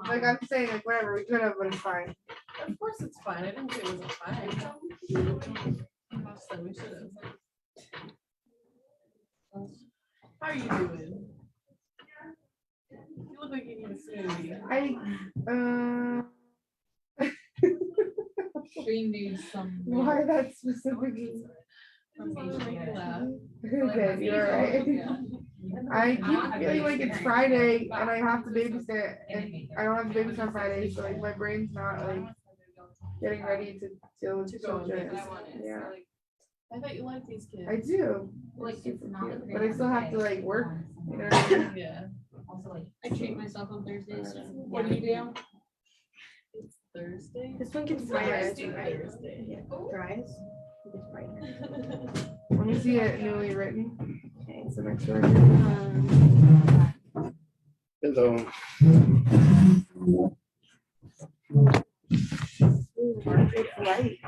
Like I'm saying, like whatever, we could have, but it's fine. Of course it's fine. I didn't say it wasn't fine. So we should have. How are you doing? You look like you need a smoothie. We need some. Why that specifically? Okay, you're right. I keep feeling like it's Friday and I have to babysit, and I don't have to babysit on Friday, so like my brain's not like getting ready to deal with children. Yeah, I thought you liked these kids. I do. Like it's not a But I still have to like work. You know what I mean? Yeah. Also, like I treat myself on Thursdays. So. What do you do? It's Thursday. This one gets brighter. Thursday. Yeah. Dries. It gets brighter. Let me see it newly written. Okay, so next word. Hello. It's light.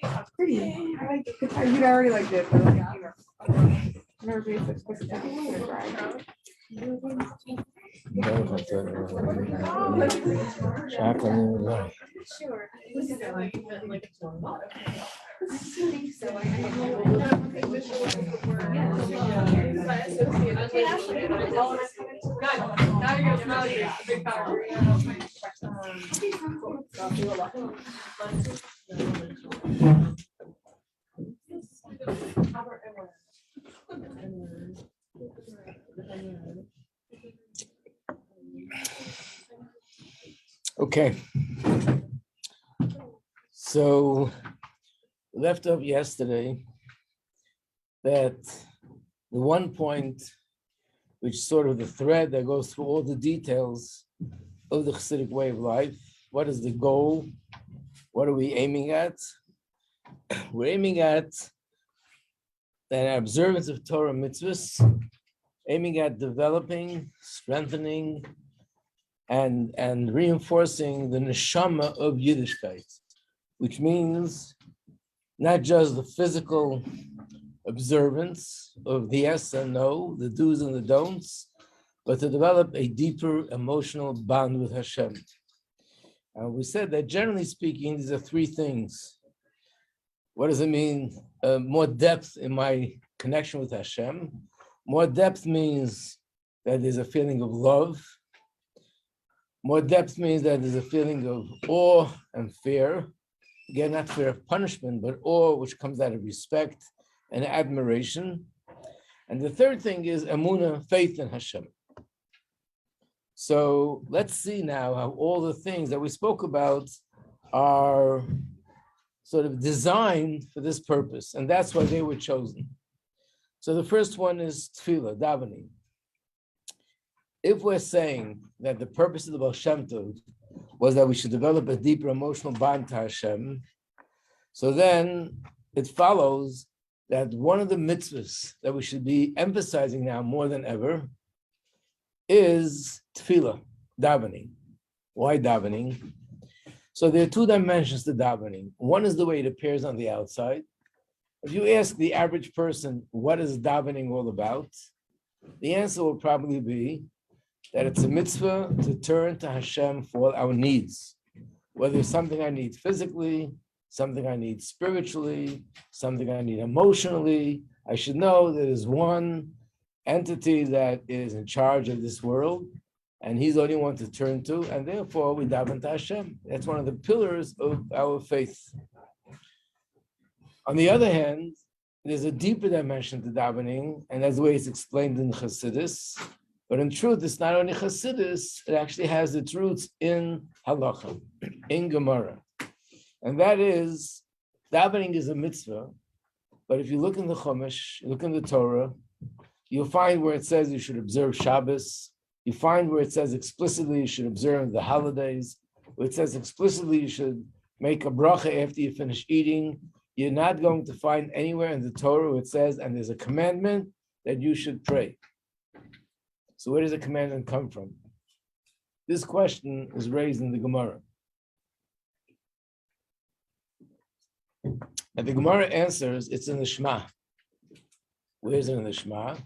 It's pretty. I like it. You already liked it, but like, you know. Never be such a dry. Sure. Now you're gonna smell your big power. Okay. So left off yesterday that the one point, which is sort of the thread that goes through all the details of the Chassidic way of life. What is the goal? What are we aiming at? We're aiming at an observance of Torah mitzvahs, aiming at developing, strengthening, and reinforcing the neshama of Yiddishkeit, which means not just the physical observance of the yes and no, the do's and the don'ts, but to develop a deeper emotional bond with Hashem. We said that generally speaking, these are three things. What does it mean? More depth in my connection with Hashem. More depth means that there's a feeling of love. More depth means that there's a feeling of awe and fear. Again, not fear of punishment, but awe, which comes out of respect and admiration. And the third thing is emunah, faith in Hashem. So let's see now how all the things that we spoke about are sort of designed for this purpose, and that's why they were chosen. So the first one is tefillah, davening. If we're saying that the purpose of the Baal Shem Tov was that we should develop a deeper emotional bond to Hashem, so then it follows that one of the mitzvahs that we should be emphasizing now more than ever is tefillah, davening. Why davening? So there are two dimensions to davening. One is the way it appears on the outside. If you ask the average person, what is davening all about? The answer will probably be that it's a mitzvah to turn to Hashem for our needs. Whether it's something I need physically, something I need spiritually, something I need emotionally, I should know that there's one entity that is in charge of this world, and he's the only one to turn to, and therefore we daven to Hashem. That's one of the pillars of our faith. On the other hand, there's a deeper dimension to davening, and that's the way it's explained in Chassidus. But in truth, it's not only Chassidus, it actually has its roots in halacha, in Gemara. And that is, davening is a mitzvah, but if you look in the Chumash, you look in the Torah, you'll find where it says you should observe Shabbos. You find where it says explicitly you should observe the holidays. Where it says explicitly you should make a bracha after you finish eating. You're not going to find anywhere in the Torah where it says, and there's a commandment that you should pray. So where does the commandment come from? This question is raised in the Gemara. And the Gemara answers, it's in the Shema. Where is it in the Shema?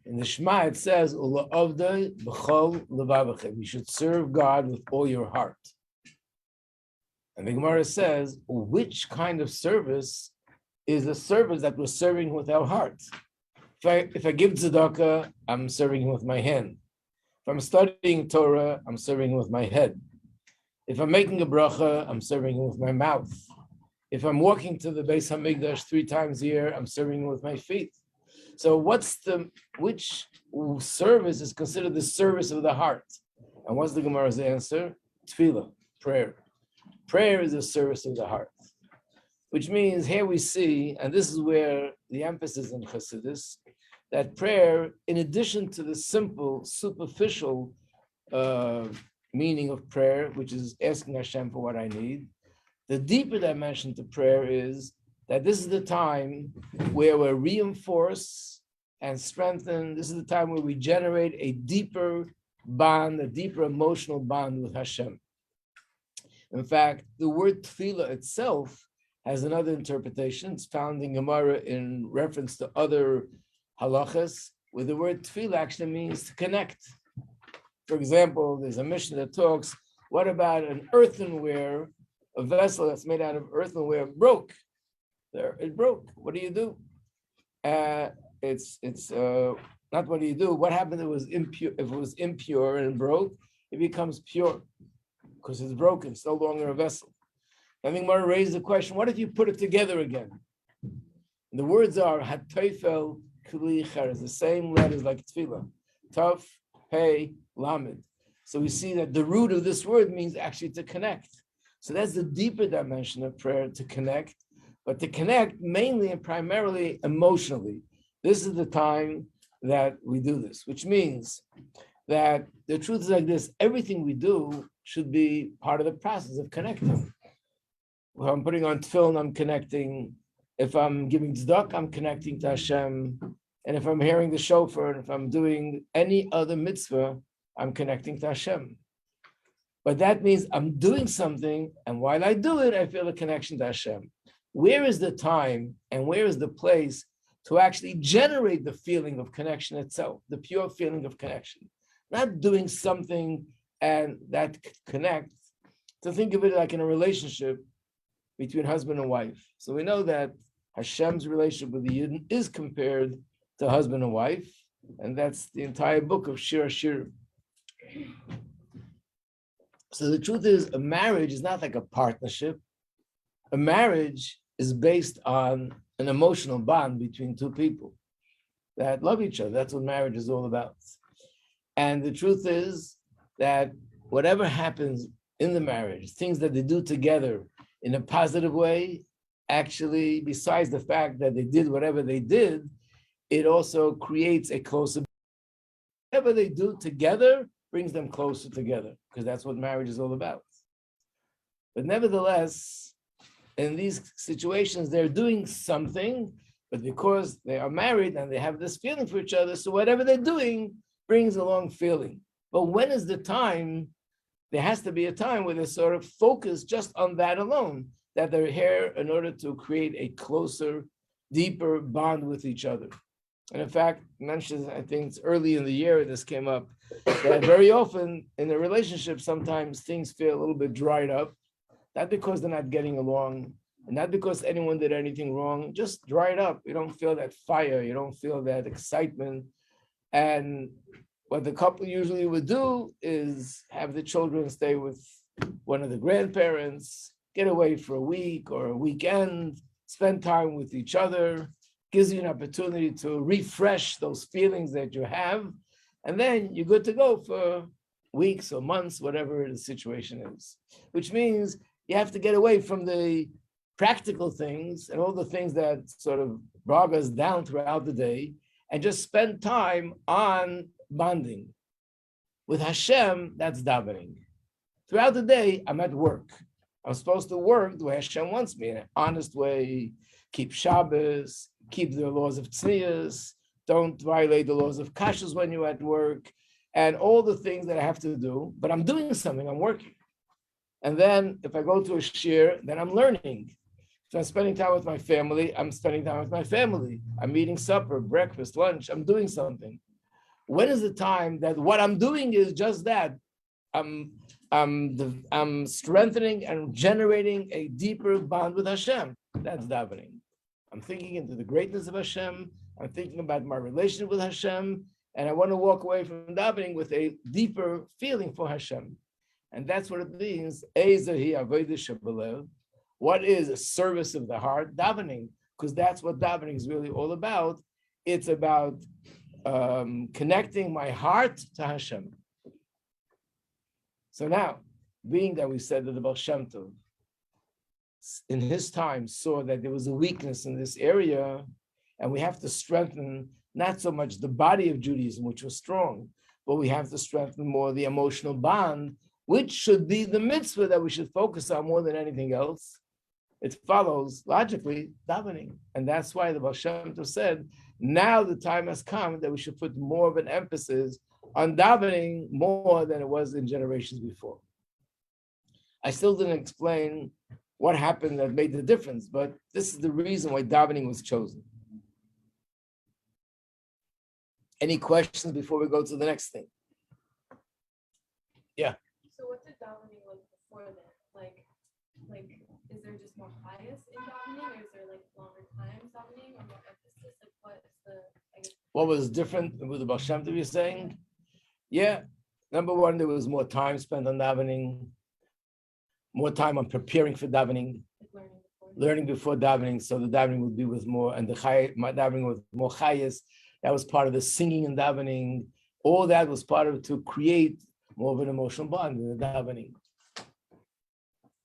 In the Shema, it says, "Ula'avdei b'chol levavachem." You should serve God with all your heart. And the Gemara says, which kind of service is a service that we're serving with our heart? If I give tzedakah, I'm serving him with my hand. If I'm studying Torah, I'm serving him with my head. If I'm making a bracha, I'm serving him with my mouth. If I'm walking to the Beis Hamikdash 3 times a year, I'm serving him with my feet. So which service is considered the service of the heart? And what's the Gemara's answer? Tefillah, prayer. Prayer is the service of the heart. Which means here we see, and this is where the emphasis in Chassidus, that prayer, in addition to the simple, superficial meaning of prayer, which is asking Hashem for what I need, the deeper dimension to prayer is that this is the time where we reinforce and strengthen. This is the time where we generate a deeper bond, a deeper emotional bond with Hashem. In fact, the word tefillah itself has another interpretation. It's found in Gemara in reference to other halachas, where the word tefillah actually means to connect. For example, there's a mission that talks, what about an earthenware, a vessel that's made out of earthenware broke? There, it broke. What do you do? It's not what do you do. What happened if it was impure? If it was impure and broke, it becomes pure because it's broken. It's no longer a vessel. I think Mara raised the question: what if you put it together again? And the words are hatayfel kli cheres, the same letters like tefillah, taf, hey, lamed. So we see that the root of this word means actually to connect. So that's the deeper dimension of prayer, to connect, but to connect mainly and primarily emotionally. This is the time that we do this, which means that the truth is like this: everything we do should be part of the process of connecting. If I'm putting on tefillin, I'm connecting. If I'm giving tzedakah, I'm connecting to Hashem. And if I'm hearing the shofar, and if I'm doing any other mitzvah, I'm connecting to Hashem. But that means I'm doing something, and while I do it, I feel a connection to Hashem. Where is the time and where is the place to actually generate the feeling of connection itself, the pure feeling of connection? Not doing something and that connects, to think of it like in a relationship between husband and wife. So we know that Hashem's relationship with the Yidden is compared to husband and wife, and that's the entire book of Shir HaShirim. So the truth is, a marriage is not like a partnership. A marriage is based on an emotional bond between two people that love each other. That's what marriage is all about. And the truth is that whatever happens in the marriage, things that they do together in a positive way, actually, besides the fact that they did whatever they did, it also creates a closer. Whatever they do together brings them closer together, because that's what marriage is all about. But nevertheless, in these situations, they're doing something, but because they are married and they have this feeling for each other, so whatever they're doing brings along feeling. But when is the time? There has to be a time where they sort of focus just on that alone, that they're here in order to create a closer, deeper bond with each other. And in fact, mentioned, I think it's early in the year this came up, that very often in a relationship, sometimes things feel a little bit dried up, not because they're not getting along, and not because anyone did anything wrong, just dried up. You don't feel that fire, you don't feel that excitement. And what the couple usually would do is have the children stay with one of the grandparents, get away for a week or a weekend, spend time with each other, gives you an opportunity to refresh those feelings that you have, and then you're good to go for weeks or months, whatever the situation is. Which means you have to get away from the practical things and all the things that sort of bog us down throughout the day, and just spend time on bonding. With Hashem, that's davening. Throughout the day, I'm at work. I'm supposed to work the way Hashem wants me, in an honest way, keep Shabbos, keep the laws of Tznius, don't violate the laws of Kashrus when you're at work, and all the things that I have to do, but I'm doing something, I'm working. And then if I go to a shir, then I'm learning. So I'm spending time with my family, I'm spending time with my family. I'm eating supper, breakfast, lunch, I'm doing something. when is the time that what I'm doing is just that? I'm strengthening and generating a deeper bond with Hashem. That's davening. I'm thinking into the greatness of Hashem. I'm thinking about my relationship with Hashem, and I want to walk away from davening with a deeper feeling for Hashem. And that's what it means. What is a service of the heart? Davening, because that's what davening is really all about. It's about connecting my heart to Hashem. So now, being that we said that the Baal Shem Tov, in his time, saw that there was a weakness in this area, and we have to strengthen not so much the body of Judaism, which was strong, but we have to strengthen more the emotional bond, which should be the mitzvah that we should focus on more than anything else. It follows, logically, davening. And that's why the Baal Shem Tov said, now the time has come that we should put more of an emphasis on davening more than it was in generations before. I still didn't explain what happened that made the difference, but this is the reason why davening was chosen. Any questions before we go to the next thing? Yeah. So what did davening look before that? Like, is there just more highs in davening, or is there like longer times davening, or more emphasis? Like, what is the? I guess, what was different with the Baal Shem Tov you're saying? Yeah, number one, there was more time spent on davening, more time on preparing for davening, like learning before davening, so the davening would be with more, and the davening with more chayas. That was part of the singing and davening. All that was part of it to create more of an emotional bond in the davening.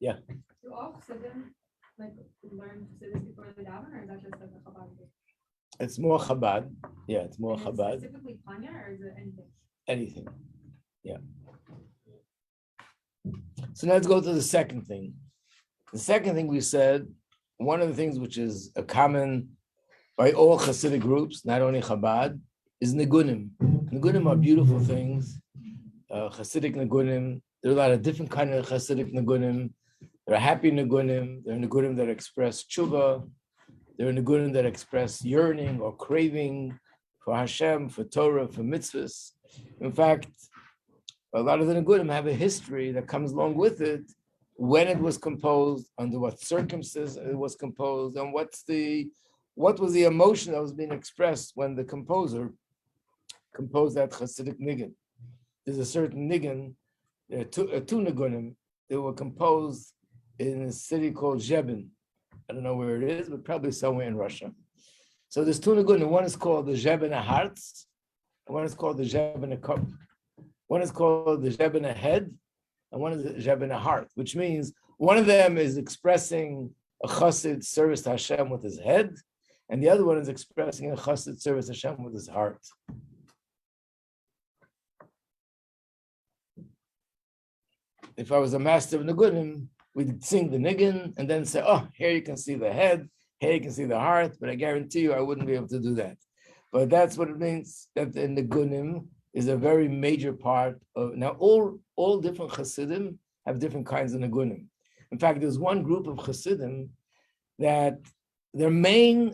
Yeah. Do all Chassidim like learn Chassidus before they daven, or is that just like a Chabad thing? It's more Chabad. Yeah, it's more And Chabad. it's specifically Tanya, or is it anything? Anything. Yeah. So now let's go to the second thing. The second thing we said, one of the things which is a common by all Hasidic groups, not only Chabad, is Nigunim. Nigunim are beautiful things. Hasidic Nigunim. There are a lot of different kinds of Hasidic Nigunim. There are happy Nigunim. There are Nigunim that express tshuva. There are Nigunim that express yearning or craving for Hashem, for Torah, for mitzvahs. In fact, a lot of the Nigunim have a history that comes along with it, when it was composed, under what circumstances it was composed, and what was the emotion that was being expressed when the composer composed that Hasidic Nigun. There's a certain Nigun, there are two Nigunim, they were composed in a city called Zhebin. I don't know where it is, but probably somewhere in Russia. So there's two Nigunim. One is called the Zhebin Hearts, and one is called the Zhebin Cup. One is called the Zhebin Head, and one is the Zhebin Heart, which means one of them is expressing a chassid service to Hashem with his head, and the other one is expressing a chassid service to Hashem with his heart. If I was a master of Nigunim, we'd sing the Nigun and then say, oh, here you can see the head, here you can see the heart, but I guarantee you I wouldn't be able to do that. But that's what it means, that the Nigunim is a very major part of, now all different Chassidim have different kinds of Nigunim. In fact, there's one group of Chassidim that their main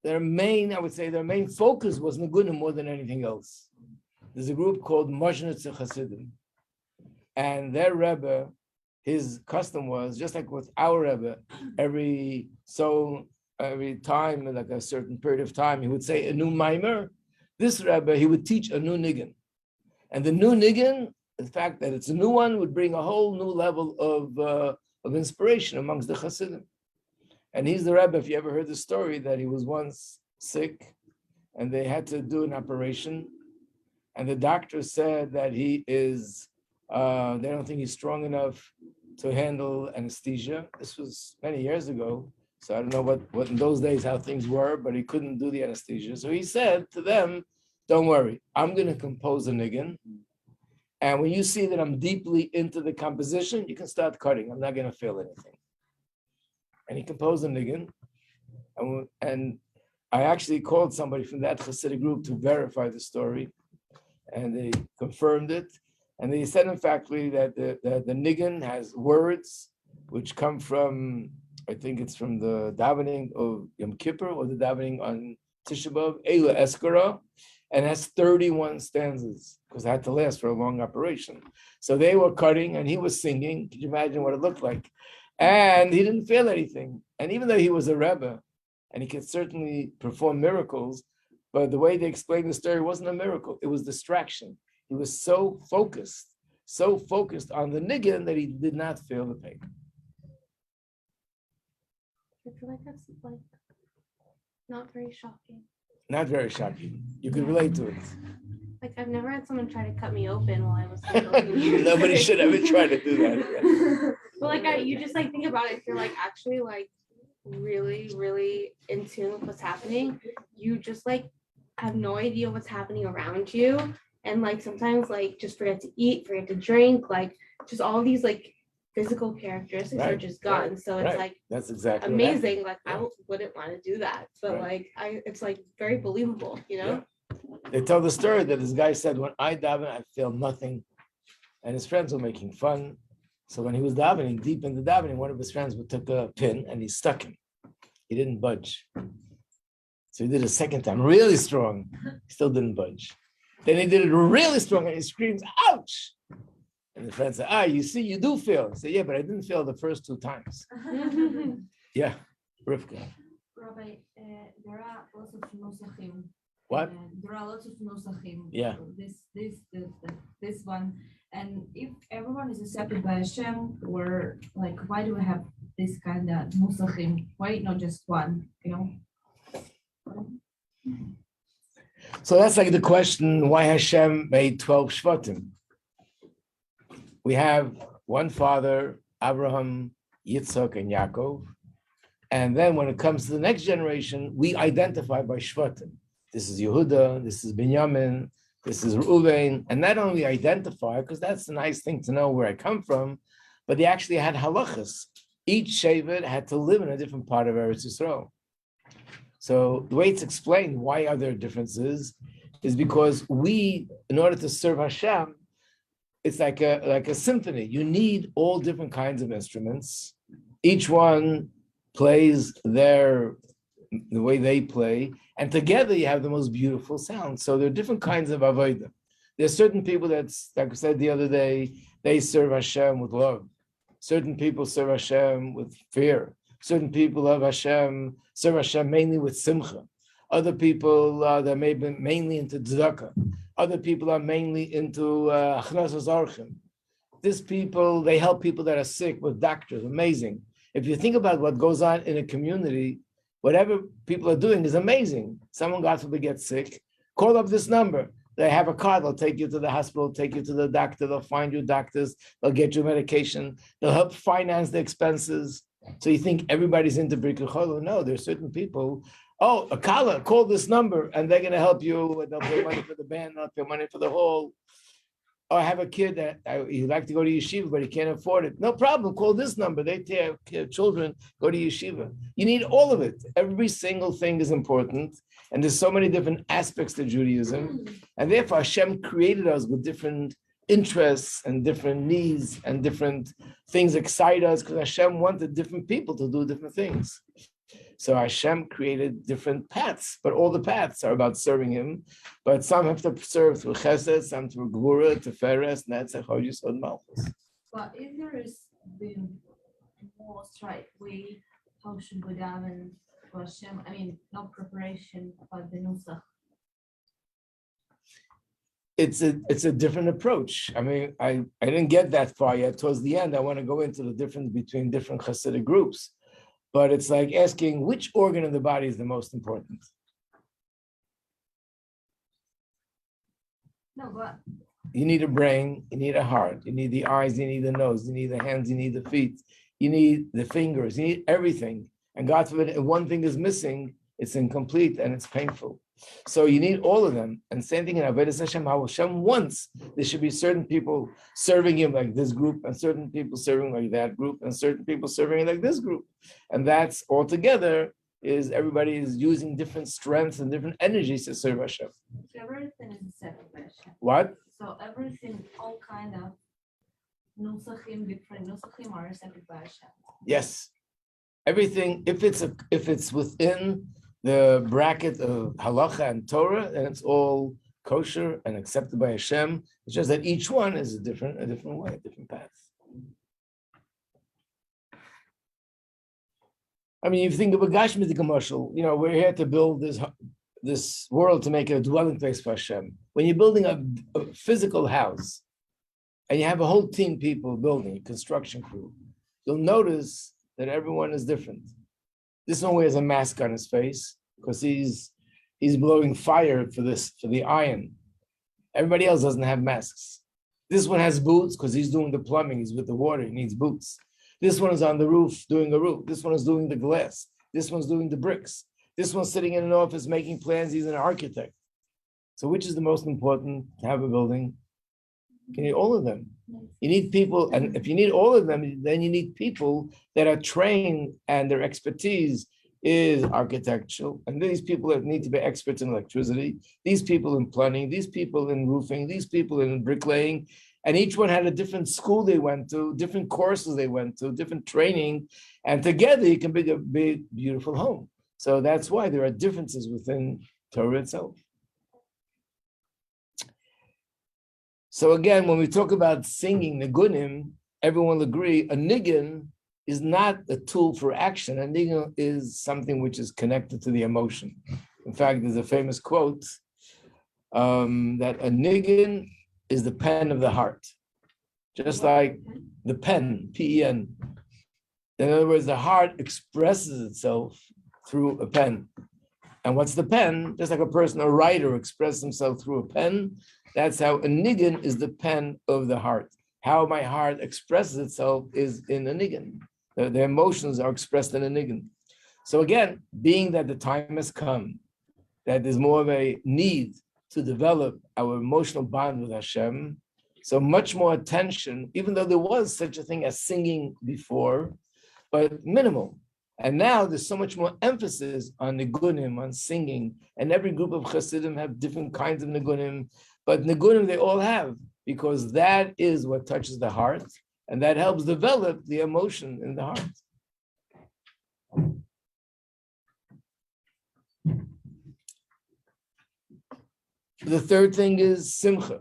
focus was Nigunim more than anything else. There's a group called Moshnitzer Chassidim. And their Rebbe, his custom was, just like with our Rebbe, every time, like a certain period of time, he would say a new Maimer. This Rebbe, he would teach a new Nigun. And the new Nigun, the fact that it's a new one, would bring a whole new level of inspiration amongst the Chassidim. And he's the Rebbe, if you ever heard the story, that he was once sick and they had to do an operation. And the doctor said that he is, they don't think he's strong enough to handle anesthesia. This was many years ago. So I don't know what in those days how things were, but he couldn't do the anesthesia. So he said to them, don't worry, I'm going to compose a nigun. And when you see that I'm deeply into the composition, you can start cutting. I'm not going to feel anything. And he composed a nigun. And I actually called somebody from that Hasidic group to verify the story. And they confirmed it. And they said, in fact, that the nigun has words which come from, I think it's from the davening of Yom Kippur or the davening on Tisha B'Av, Eila Eskara, and has 31 stanzas because it had to last for a long operation. So they were cutting and he was singing. Could you imagine what it looked like? And he didn't feel anything. And even though he was a Rebbe and he could certainly perform miracles, but the way they explained the story wasn't a miracle. It was distraction. He was so focused on the niggin that he did not feel the pain. I feel like that's like not very shocking. Not very shocking. You could relate to it. Like I've never had someone try to cut me open while I was like, looking. Nobody should ever try to do that. But like you just like think about it, if you're like actually like really, really in tune with what's happening, you just like have no idea what's happening around you. And like sometimes like just forget to eat, forget to drink, like just all these like physical characteristics are just gone. So it's like that's exactly amazing. Like Yeah. I wouldn't want to do that. But like it's like very believable, you know? Yeah. They tell the story that this guy said, when I daven, I feel nothing. And his friends were making fun. So when he was davening, deep in the davening, one of his friends took a pin and he stuck him. He didn't budge. So he did it a second time, really strong. He still didn't budge. Then he did it really strong and he screams, ouch! And the friend said, you see, you do feel. He said, yeah, but I didn't feel the first 2 times. Yeah, Rivka. Rabbi, there are lots of nusachim. What? There are lots of nusachim. Yeah. This one. And if everyone is accepted by Hashem, or like, why do we have this kind of nusachim? Why not just one, you know? So that's like the question, why Hashem made 12 Shvatim. We have one father, Abraham, Yitzhak, and Yaakov. And then when it comes to the next generation, we identify by Shvatim. This is Yehuda, this is Binyamin, this is Reuven. And not only identify, because that's a nice thing to know where I come from, but they actually had halachas. Each Shevet had to live in a different part of Eretz Yisrael. So the way it's explained, why are there differences, is because we, in order to serve Hashem, it's like a symphony. You need all different kinds of instruments. Each one plays the way they play, and together you have the most beautiful sound. So there are different kinds of avodah. There's certain people that's, like I said the other day, they serve Hashem with love. Certain people serve Hashem with fear. Certain people serve Hashem mainly with simcha. Other people that may be mainly into tzedakah. Other people are mainly into achnasas orchim. These people, they help people that are sick with doctors. Amazing. If you think about what goes on in a community, whatever people are doing is amazing. Someone, God forbid, gets sick, call up this number. They have a card, they'll take you to the hospital, take you to the doctor, they'll find you doctors, they'll get you medication, they'll help finance the expenses. So you think everybody's into Birkat Chol? No, there's certain people. Oh, a kala, call this number and they're going to help you. They'll pay money for the band, they'll pay money for the hall. Oh, I have a kid that he'd like to go to yeshiva, but he can't afford it. No problem, call this number. They take care of children, go to yeshiva. You need all of it. Every single thing is important. And there's so many different aspects to Judaism. And therefore, Hashem created us with different interests and different needs and different things excite us because Hashem wanted different people to do different things. So Hashem created different paths, but all the paths are about serving Him. But some have to serve through Chesed, some through Gvura, Teferes, Netzach, Yisod, Malchus. But if there is the most right way, how should we daven to Hashem? I mean, not preparation, but the nusach. It's a different approach. I mean, I didn't get that far yet. Towards the end, I want to go into the difference between different Hasidic groups. But it's like asking which organ in the body is the most important. No, but You need a brain, you need a heart, you need the eyes, you need the nose, you need the hands, you need the feet, you need the fingers, you need everything. And God forbid, if one thing is missing, it's incomplete and it's painful. So you need all of them. And same thing in Avodas Hashem, how Hashem wants, there should be certain people serving Him like this group, and certain people serving like that group, and certain people serving like this group. And that's all together is everybody is using different strengths and different energies to serve Hashem. so everything is accepted by Hashem. What? So everything, all kind of nusachim, different nusachim are accepted by Hashem. Yes. Everything, if it's within the bracket of halacha and Torah, and it's all kosher and accepted by Hashem. It's just that each one is a different way, a different path. I mean, if you think of a Gashmitic commercial, we're here to build this world to make it a dwelling place for Hashem. When you're building a physical house, and you have a whole team of people building, a construction crew, you'll notice that everyone is different. This one wears a mask on his face because he's blowing fire for the iron. Everybody else doesn't have masks. This one has boots because he's doing the plumbing, he's with the water, he needs boots. This one is on the roof doing a roof. This one is doing the glass. This one's doing the bricks. This one's sitting in an office making plans, he's an architect. So which is the most important to have a building? You need all of them. You need people, and if you need all of them, then you need people that are trained and their expertise is architectural. And these people that need to be experts in electricity, these people in plumbing, these people in roofing, these people in bricklaying. And each one had a different school they went to, different courses they went to, different training. And together you can build a big, beautiful home. So that's why there are differences within Torah itself. So again, when we talk about singing nigunim, everyone will agree a nigun is not a tool for action. A nigun is something which is connected to the emotion. In fact, there's a famous quote that a nigun is the pen of the heart, just like the pen, P-E-N. In other words, the heart expresses itself through a pen. And what's the pen? Just like a writer expresses himself through a pen, that's how a nigun is the pen of the heart. How my heart expresses itself is in a nigun. The emotions are expressed in a nigun. So again, being that the time has come, that there's more of a need to develop our emotional bond with Hashem, so much more attention, even though there was such a thing as singing before, but minimal. And now there's so much more emphasis on nigunim, on singing, and every group of Chassidim have different kinds of nigunim, but nigunim they all have, because that is what touches the heart, and that helps develop the emotion in the heart. The third thing is simcha.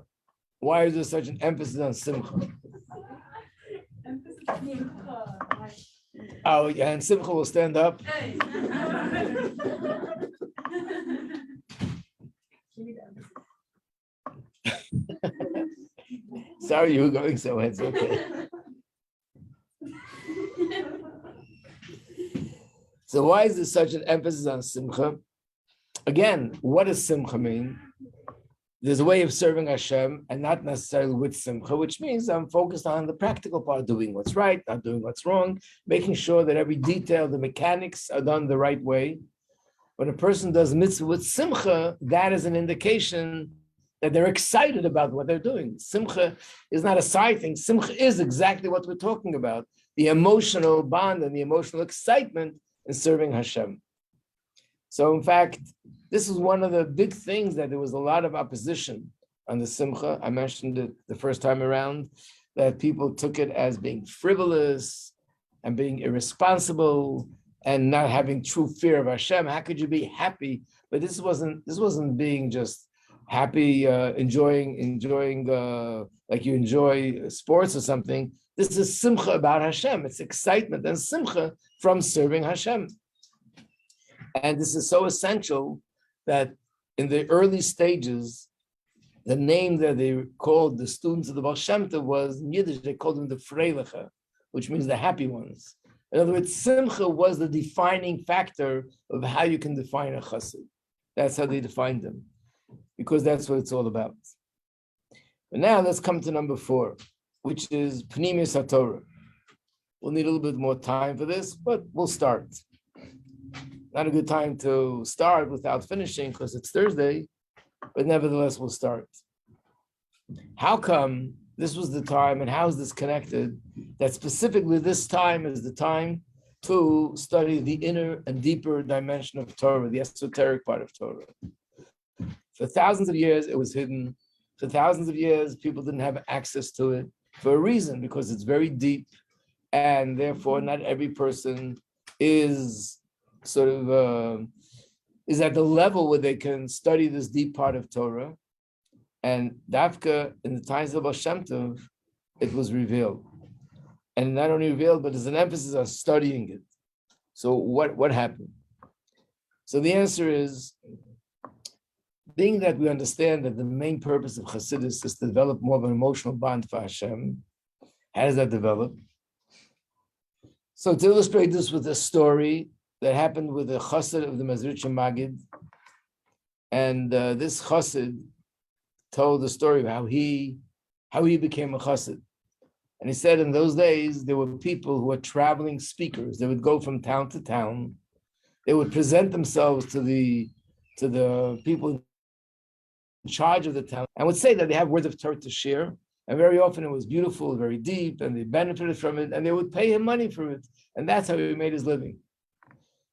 Why is there such an emphasis on simcha? Oh, yeah, and simcha will stand up. Sorry, you were going so it's okay. So why is there such an emphasis on simcha? Again, what does simcha mean? There's a way of serving Hashem and not necessarily with simcha, which means I'm focused on the practical part, doing what's right, not doing what's wrong, making sure that every detail, the mechanics are done the right way. When a person does mitzvah with simcha, that is an indication that they're excited about what they're doing. Simcha is not a side thing. Simcha is exactly what we're talking about, the emotional bond and the emotional excitement in serving Hashem. So in fact, this is one of the big things that there was a lot of opposition on the simcha. I mentioned it the first time around, that people took it as being frivolous and being irresponsible and not having true fear of Hashem. How could you be happy? But this wasn't being just happy, enjoying like you enjoy sports or something. This is simcha about Hashem. It's excitement and simcha from serving Hashem. And this is so essential that in the early stages, the name that they called the students of the Baal Shem Tov was in Yiddish, they called them the Freiliche, which means the happy ones. In other words, simcha was the defining factor of how you can define a chassid. That's how they defined them, because that's what it's all about. But now let's come to number 4, which is Pnimius HaTorah. We'll need a little bit more time for this, but we'll start. Not a good time to start without finishing because it's Thursday, but nevertheless, we'll start. How come this was the time, and how is this connected, that specifically this time is the time to study the inner and deeper dimension of Torah, the esoteric part of Torah? For thousands of years, it was hidden. For thousands of years, people didn't have access to it for a reason, because it's very deep, and therefore not every person is sort of is at the level where they can study this deep part of Torah. And Dafka, in the times of Baal Shem Tov, it was revealed. And not only revealed, but there's an emphasis on studying it. So what happened? So the answer is, being that we understand that the main purpose of Chassidus is to develop more of an emotional bond for Hashem, how does that develop? So to illustrate this with a story that happened with a chassid of the Mezritch Magid, and this chassid told the story of how he became a chassid. And he said in those days, there were people who were traveling speakers. They would go from town to town. They would present themselves to the people in charge of the town and would say that they have words of Torah to share. And very often it was beautiful, very deep, and they benefited from it, and they would pay him money for it. And that's how he made his living.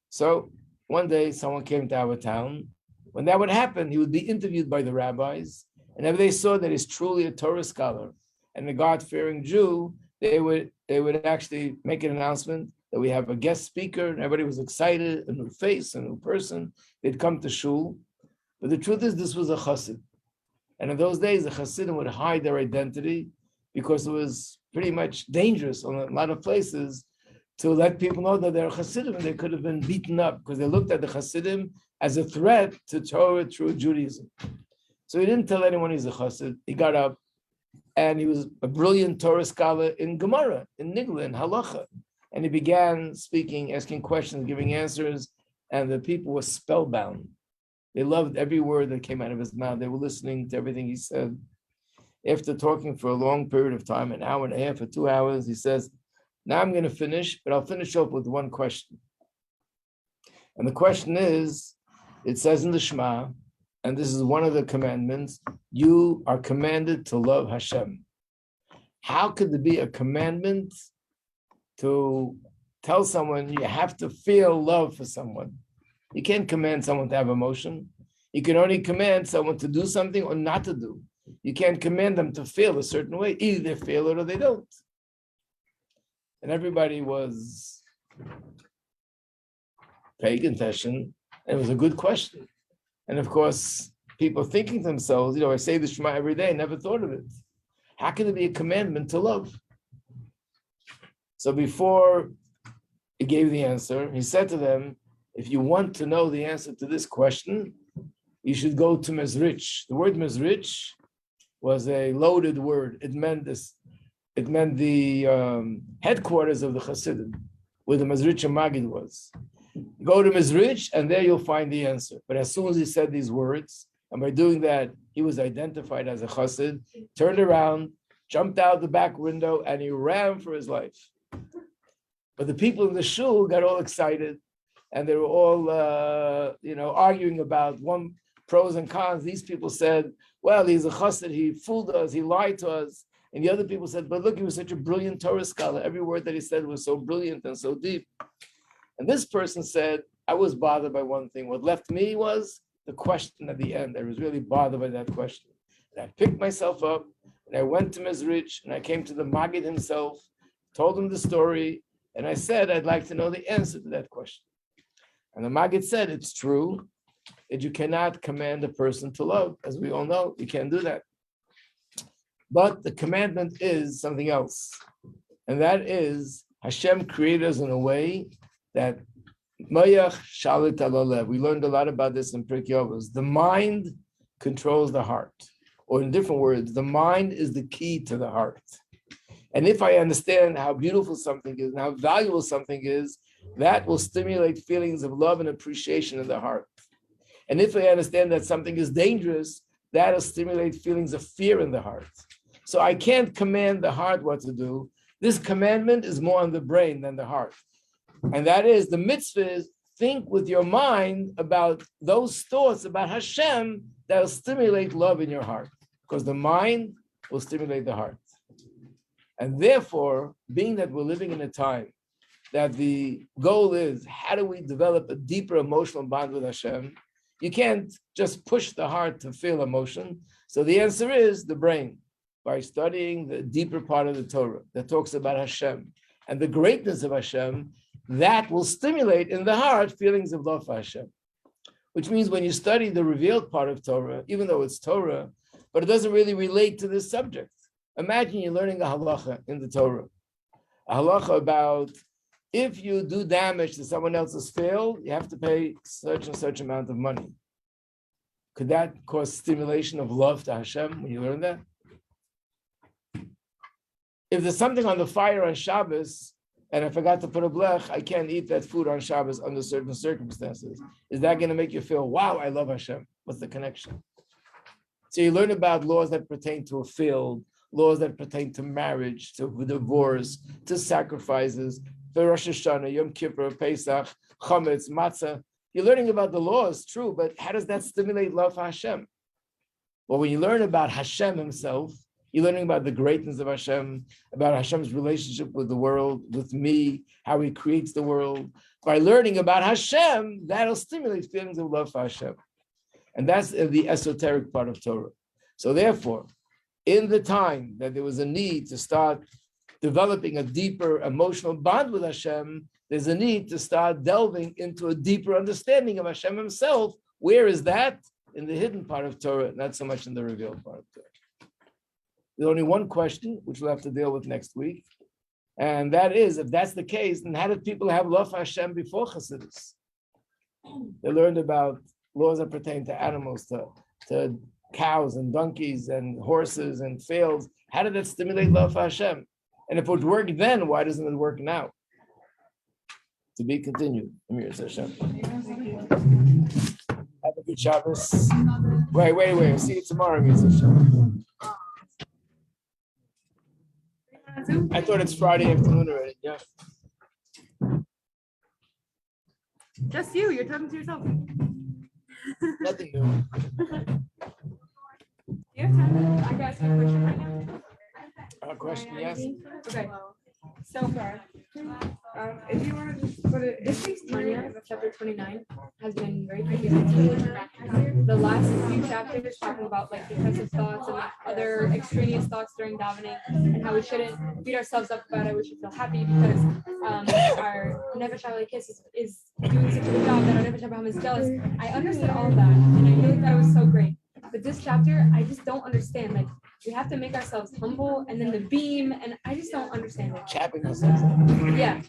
So one day someone came to our town. When that would happen, he would be interviewed by the rabbis. And if they saw that he's truly a Torah scholar and a God-fearing Jew, they would actually make an announcement that we have a guest speaker, and everybody was excited, a new face, a new person. They'd come to shul. But the truth is, this was a chassid. And in those days, the chassidim would hide their identity because it was pretty much dangerous in a lot of places to let people know that they're chassidim, and they could have been beaten up because they looked at the chassidim as a threat to Torah through Judaism. So he didn't tell anyone he's a chassid. He got up, and he was a brilliant Torah scholar in Gemara, in Nigla, in Halacha. And he began speaking, asking questions, giving answers, and the people were spellbound. They loved every word that came out of his mouth. They were listening to everything he said. After talking for a long period of time, an hour and a half or 2 hours, he says, now I'm going to finish, but I'll finish up with one question. And the question is, it says in the Shema, and this is one of the commandments, you are commanded to love Hashem. How could there be a commandment to tell someone you have to feel love for someone? You can't command someone to have emotion. You can only command someone to do something or not to do. You can't command them to feel a certain way. Either they feel it or they don't. And everybody was paying attention. And it was a good question. And of course, people thinking to themselves, I say the Shema every day, never thought of it. How can it be a commandment to love? So before he gave the answer, he said to them, if you want to know the answer to this question, you should go to Mezritch. The word Mezritch was a loaded word. It meant the headquarters of the Chassidim, where the Mezritch Magid was. Go to Mezritch, and there you'll find the answer. But as soon as he said these words, and by doing that, he was identified as a Chassid, turned around, jumped out the back window, and he ran for his life. But the people in the shul got all excited, and they were all, arguing about one pros and cons. These people said, well, he's a chassid, he fooled us, he lied to us. And the other people said, but look, he was such a brilliant Torah scholar. Every word that he said was so brilliant and so deep. And this person said, I was bothered by one thing. What left me was the question at the end. I was really bothered by that question. And I picked myself up, and I went to Mezritch, and I came to the Maggid himself, told him the story, and I said, I'd like to know the answer to that question. And the Maggid said, it's true that you cannot command a person to love. As we all know, you can't do that. But the commandment is something else. And that is, Hashem created us in a way that Mayach Shalit Alalev. We learned a lot about this in Pirkei Avos. The mind controls the heart. Or in different words, the mind is the key to the heart. And if I understand how beautiful something is and how valuable something is, that will stimulate feelings of love and appreciation in the heart. And if I understand that something is dangerous, that will stimulate feelings of fear in the heart. So I can't command the heart what to do. This commandment is more on the brain than the heart. And that is, the mitzvah is, think with your mind about those thoughts about Hashem that will stimulate love in your heart. Because the mind will stimulate the heart. And therefore, being that we're living in a time that the goal is, how do we develop a deeper emotional bond with Hashem? You can't just push the heart to feel emotion. So the answer is the brain, by studying the deeper part of the Torah that talks about Hashem and the greatness of Hashem, that will stimulate in the heart feelings of love for Hashem. which means when you study the revealed part of Torah, even though it's Torah, but it doesn't really relate to this subject. Imagine you're learning a halacha in the Torah, a halacha about if you do damage to someone else's field, you have to pay such and such amount of money. Could that cause stimulation of love to Hashem when you learn that? If there's something on the fire on Shabbos, and I forgot to put a blech, I can't eat that food on Shabbos under certain circumstances. Is that going to make you feel, wow, I love Hashem? What's the connection? So you learn about laws that pertain to a field, laws that pertain to marriage, to divorce, to sacrifices, to Rosh Hashanah, Yom Kippur, Pesach, Chametz, Matzah. You're learning about the laws, true, but how does that stimulate love for Hashem? Well, when you learn about Hashem himself, you're learning about the greatness of Hashem, about Hashem's relationship with the world, with me, how he creates the world. By learning about Hashem, that'll stimulate feelings of love for Hashem. And that's the esoteric part of Torah. So therefore, in the time that there was a need to start developing a deeper emotional bond with Hashem, there's a need to start delving into a deeper understanding of Hashem himself. Where is that? In the hidden part of Torah, not so much in the revealed part of Torah. There's only one question, which we'll have to deal with next week. And that is, if that's the case, then how did people have love for Hashem before Chassidus? They learned about laws that pertain to animals, to cows and donkeys and horses and fields. How did that stimulate love for Hashem? And if it would work then, why doesn't it work now? To be continued. Amir Hashem. Have a good Shabbos. Wait. I'll see you tomorrow, Amir Hashem. I thought it's Friday afternoon already. Yeah. Just you. You're talking to yourself. Nothing new. Do you have time? I got a question right now. A question, yes? Okay. So far, if you were to just put it, this week's Tanya, chapter 29, has been very confusing. The last few chapters talking about like defensive thoughts and like other extraneous thoughts during davening, and how we shouldn't beat ourselves up about it. We should feel happy because our Nefesh HaElokis is doing such a good job that our Nefesh Abraham is jealous. I understood all of that, and I really thought it was so great. But this chapter, I just don't understand. Like, we have to make ourselves humble, and then the beam, and I just don't understand it. Chapping ourselves. Yeah,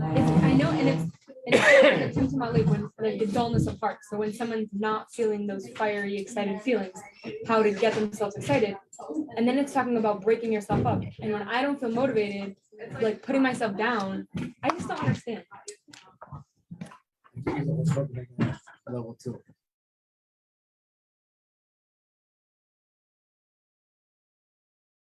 I know, and it's intimately when like the dullness of heart. So when someone's not feeling those fiery, excited feelings, how to get themselves excited, and then it's talking about breaking yourself up. And when I don't feel motivated, like putting myself down, I just don't understand. Level 2.